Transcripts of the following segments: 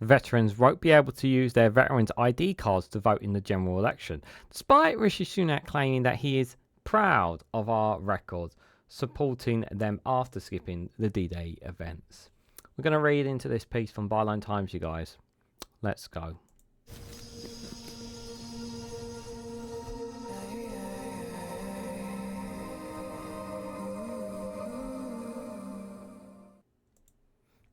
veterans won't be able to use their veterans ID cards to vote in the general election, despite Rishi Sunak claiming that he is proud of our record, supporting them after skipping the D-Day events. We're going to read into this piece from Byline Times, you guys. Let's go.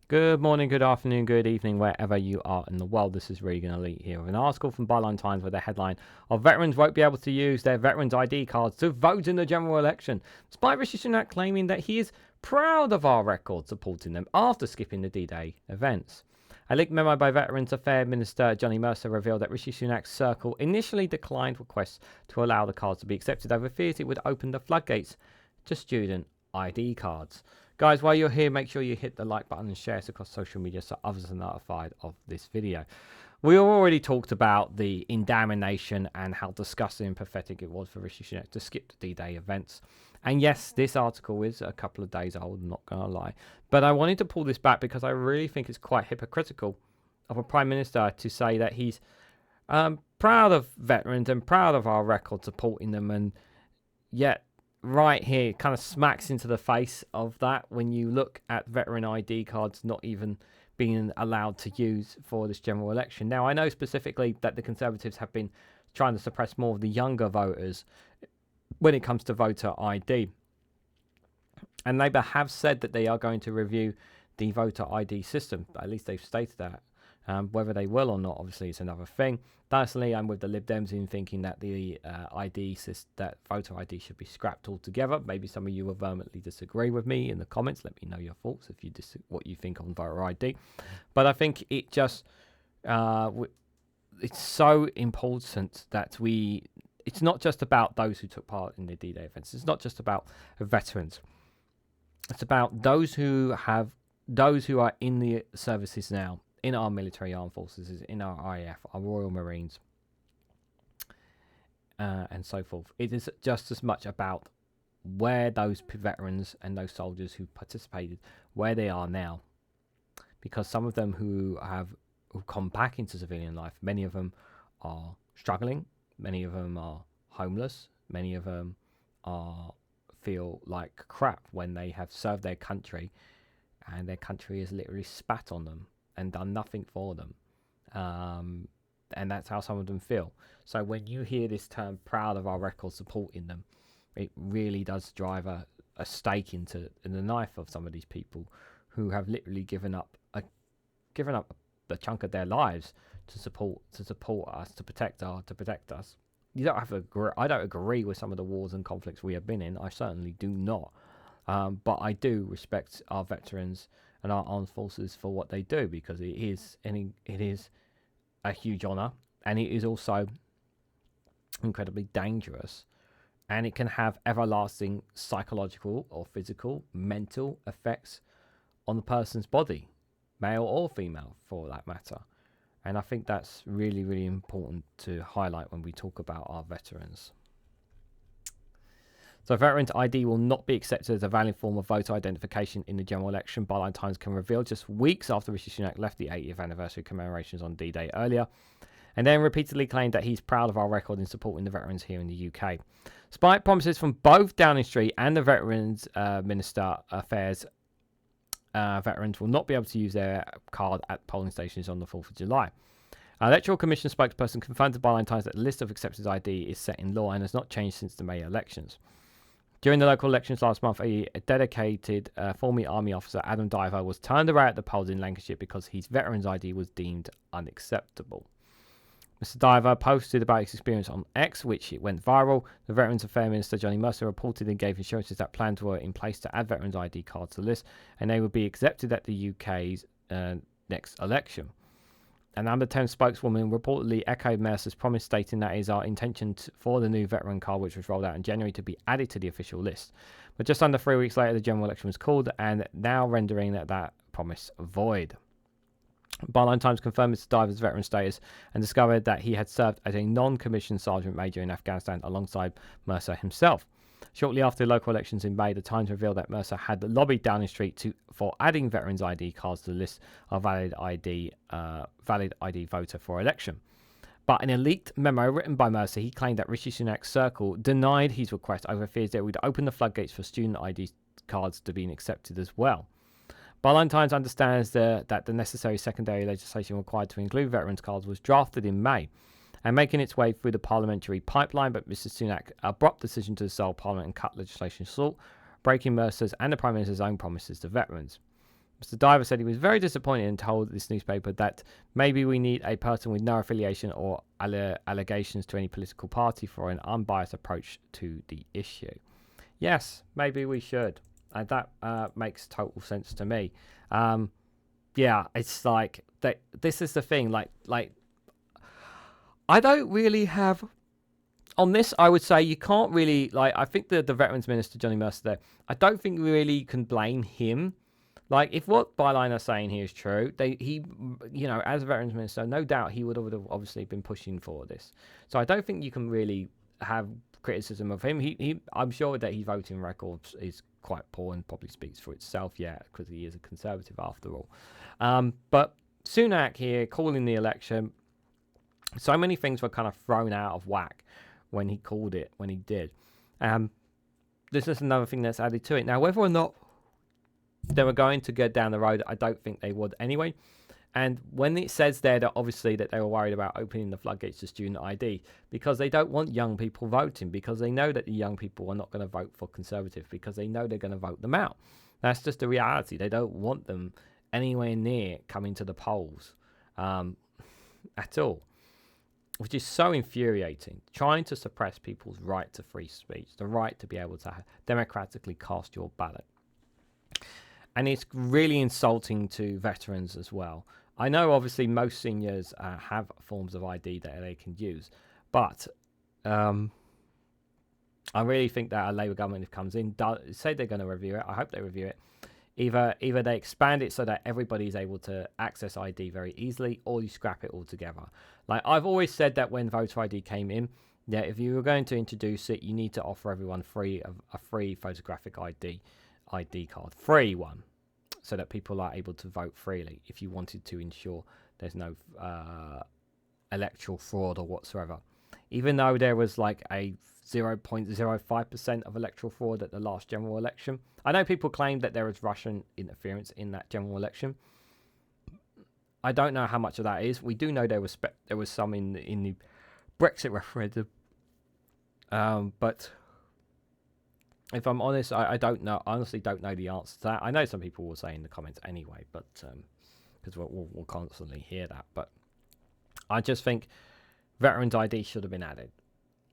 Good morning, good afternoon, good evening, wherever you are in the world. This is Reganelite here with an article from Byline Times with the headline of veterans won't be able to use their veterans ID cards to vote in the general election, despite Rishi Sunak claiming that he is proud of our record supporting them after skipping the D-Day events. A leaked memo by Veterans Affairs Minister Johnny Mercer revealed that Rishi Sunak's circle initially declined requests to allow the cards to be accepted over fears it would open the floodgates to student ID cards. Guys, while you're here, make sure you hit the like button and share it across social media so others are notified of this video. We already talked about the indamnation and how disgusting and pathetic it was for Rishi Sunak to skip the D-Day events. And yes, this article is a couple of days old, I'm not going to lie. But I wanted to pull this back because I really think it's quite hypocritical of a Prime Minister to say that he's proud of veterans and proud of our record supporting them, and yet right here kind of smacks into the face of that when you look at veteran ID cards not even being allowed to use for this general election. Now, I know specifically that the Conservatives have been trying to suppress more of the younger voters when it comes to voter ID. And Labour have said that they are going to review the voter ID system. At least they've stated that. Whether they will or not, obviously, is another thing. Personally, I'm with the Lib Dems in thinking that the that voter ID should be scrapped altogether. Maybe some of you will vehemently disagree with me in the comments. Let me know your thoughts if you what you think on voter ID. But I think it just it's so important that it's not just about those who took part in the D-Day events. It's not just about veterans. It's about those who are in the services now, in our military armed forces, in our RAF, our Royal Marines, and so forth. It is just as much about where those veterans and those soldiers who participated, where they are now. Because some of them who've come back into civilian life, many of them are struggling, many of them are homeless, many of them feel like crap when they have served their country and their country has literally spat on them and done nothing for them. And that's how some of them feel. So when you hear this term, proud of our record supporting them, it really does drive a stake in the knife of some of these people who have literally given up a chunk of their lives to support us, to protect us. You don't have to agree. I don't agree with some of the wars and conflicts we have been in. I certainly do not. But I do respect our veterans and our armed forces for what they do, because it is a huge honour, and it is also incredibly dangerous, and it can have everlasting psychological or physical, mental effects on the person's body, male or female for that matter. And I think that's really, really important to highlight when we talk about our veterans. So veterans ID will not be accepted as a valid form of voter identification in the general election, Byline Times can reveal just weeks after Rishi Sunak left the 80th anniversary commemorations on D-Day earlier, and then repeatedly claimed that he's proud of our record in supporting the veterans here in the UK. Despite promises from both Downing Street and the Veterans Minister Affairs, veterans will not be able to use their card at polling stations on the 4th of July. Electoral Commission spokesperson confirmed to Byline Times that the list of accepted ID is set in law and has not changed since the May elections. During the local elections last month, a dedicated former army officer, Adam Diver, was turned away at the polls in Lancashire because his veterans ID was deemed unacceptable. Mr. Diver posted about his experience on X, which it went viral. The Veterans Affairs Minister Johnny Mercer reportedly gave assurances that plans were in place to add veterans ID cards to the list, and they would be accepted at the UK's next election. An Amber 10 spokeswoman reportedly echoed Mercer's promise, stating that it is our intention for the new veteran card, which was rolled out in January, to be added to the official list. But just under 3 weeks later, the general election was called, and now rendering that promise void. Byline Times confirmed Mr. Diver's veteran status and discovered that he had served as a non-commissioned sergeant major in Afghanistan alongside Mercer himself. Shortly after the local elections in May, the Times revealed that Mercer had lobbied Downing Street for adding veterans' ID cards to the list of valid ID voter for election. But in a leaked memo written by Mercer, he claimed that Rishi Sunak's circle denied his request over fears that it would open the floodgates for student ID cards to being accepted as well. Byline Times understands that the necessary secondary legislation required to include veterans' cards was drafted in May and making its way through the parliamentary pipeline, but Mr. Sunak's abrupt decision to dissolve Parliament and cut legislation short, breaking Mercer's and the Prime Minister's own promises to veterans. Mr. Diver said he was very disappointed and told this newspaper that maybe we need a person with no affiliation or allegations to any political party for an unbiased approach to the issue. Yes, maybe we should. And that makes total sense to me. Yeah, it's like this is the thing. Like I don't really have on this. I would say you can't really I think the Veterans Minister Johnny Mercer there. I don't think we really can blame him. Like if what Byline are saying here is true, he as a Veterans Minister, no doubt he would have obviously been pushing for this. So I don't think you can really have criticism of him. I'm sure that his voting record is quite poor and probably speaks for itself, because he is a Conservative after all. But Sunak here calling the election, so many things were kind of thrown out of whack when he called it, when he did. This is another thing that's added to it. Now, whether or not they were going to get down the road, I don't think they would anyway. And when it says there that obviously that they were worried about opening the floodgates to student ID because they don't want young people voting, because they know that the young people are not going to vote for Conservative because they know they're going to vote them out. That's just the reality. They don't want them anywhere near coming to the polls at all, which is so infuriating. Trying to suppress people's right to free speech, the right to be able to democratically cast your ballot. And it's really insulting to veterans as well. I know obviously most seniors have forms of ID that they can use, but I really think that a Labour government, if it comes in, say they're going to review it. I hope they review it. Either they expand it so that everybody is able to access ID very easily, or you scrap it altogether. Like I've always said that when voter ID came in, if you were going to introduce it, you need to offer everyone a free photographic ID card, free one, so that people are able to vote freely if you wanted to ensure there's no electoral fraud or whatsoever. Even though there was like a 0.05% of electoral fraud at the last general election. I know people claim that there was Russian interference in that general election. I don't know how much of that is. We do know there was some in the Brexit referendum. But if I'm honest, I don't know. I honestly don't know the answer to that. I know some people will say in the comments anyway, but because we'll constantly hear that. But I just think Veterans ID should have been added,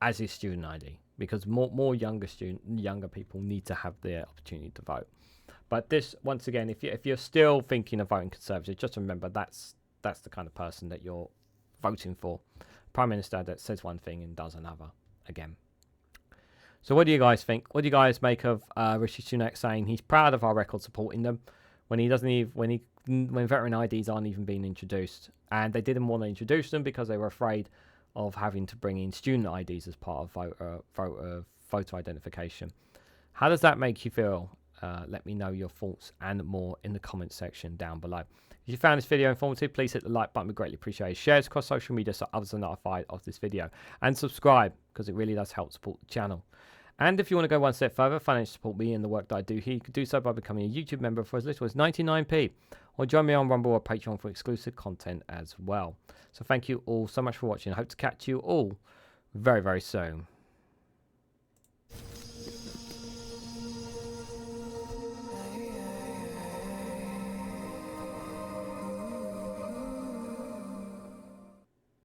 as is student ID, because more younger people need to have the opportunity to vote. But this, once again, if you're still thinking of voting Conservative, just remember that's the kind of person that you're voting for. Prime Minister that says one thing and does another again. So what do you guys think? What do you guys make of Rishi Sunak saying he's proud of our record supporting them when he doesn't even when veteran IDs aren't even being introduced, and they didn't want to introduce them because they were afraid of having to bring in student IDs as part of photo identification. How does that make you feel? Let me know your thoughts and more in the comment section down below. If you found this video informative, please hit the like button. We greatly appreciate it. Share it across social media so others are notified of this video. And subscribe, because it really does help support the channel. And if you want to go one step further, financially support me and the work that I do here, you can do so by becoming a YouTube member for as little as 99p. Or join me on Rumble or Patreon for exclusive content as well. So thank you all so much for watching. I hope to catch you all very, very soon.